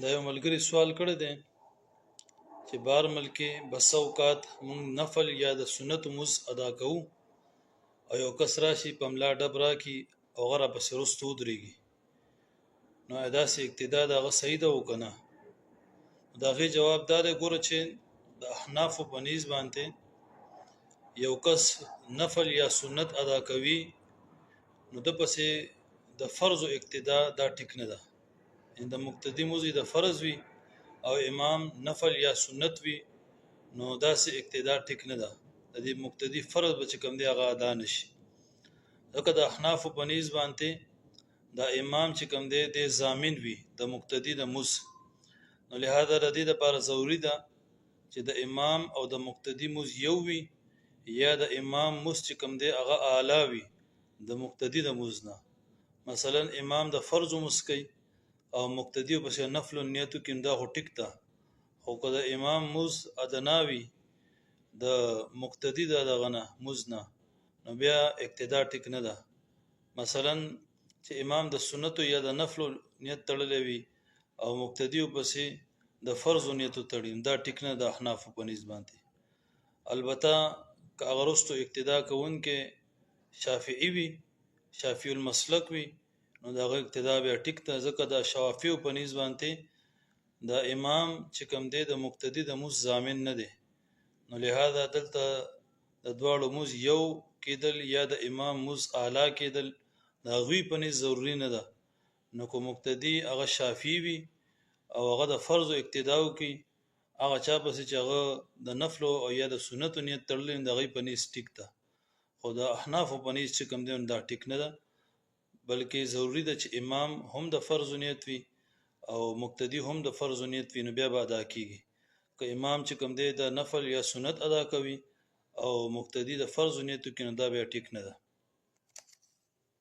دا یو ملګری سوال کړی دی چې بار ملکې بس اوقات مونږ نفل یا د سنت مز ادا کوو او یو کس راشي په ملا ډب راکي او غره پسې رستو ودرېږي نو داسې اقتدا دغه صحیح ده او که نه؟ د هغې جواب دا دی ګوره چې د احنافو په نیز باندې یو کس نفل یا سنت ادا کوي نو د پسې د فرض او اقتدا دا ټیک نه ده. د مقتدی موزي د فرض وي او امام نفل یا سنت وي نو داسې اقتدا ټیک نه ده. د دې مقتدی فرض به چې کوم دی هغه ادا نشي. ځکه د احنافو په نیز باندې دا امام چې کوم دی د ضامن وي د مقتدی د موز، نو لهدا د دې لپاره ضروری ده چې د امام او د مقتدی موز یو وي یا د امام موز چې کوم دی هغه اعلی وي د مقتدی د موز نه. مثلا امام د فرض موز کوي او مقتدی په نفل نیتو کې دا هو ټیک ده، خو که د امام موز ادناوي د مقتدی دغه نه موز نه نو بیا اقتدا ټیک نه ده. مثلا چې امام د سنتو یا د نفل نیت تړلی وي او مقتدی پسې د فرض نیتو تړي دا ټیک نه ده احناف په نسبت باندې. البته که هغه رستو اقتدا کوونکې شافعي وي، شافعي المسلک وي، نو دغه اقتدا بیا ټیک ده، ځکه د شوافیو په نسبت باندې د امام چې کوم دی د مقتدی د موز ضامن نه دی، نو لهدا دلته د دواړو موز یو کېدل یا د امام موز اعلی کېدل د هغوی په نسبت ضروري نه ده. نو که مقتدی هغه شافعي وي او هغه د فرض اقتدا وکړي هغه چا پسې چې هغه د نفل او یا د سنتو نیت تړلی د هغوی په نسبت ټیک ده، خو د احنافو په نسبت چې کوم دی دا ټیک نه ده، بلکې ضروری ده چې امام هم د فرض نیت وي او مقتدی هم د فرض نیت وي، نو بیا به ادا کیږي. که امام چې کوم دی د نفل یا سنت ادا کوي او مقتدی د فرض نیت کوي نو دا بیا ټیک نه ده.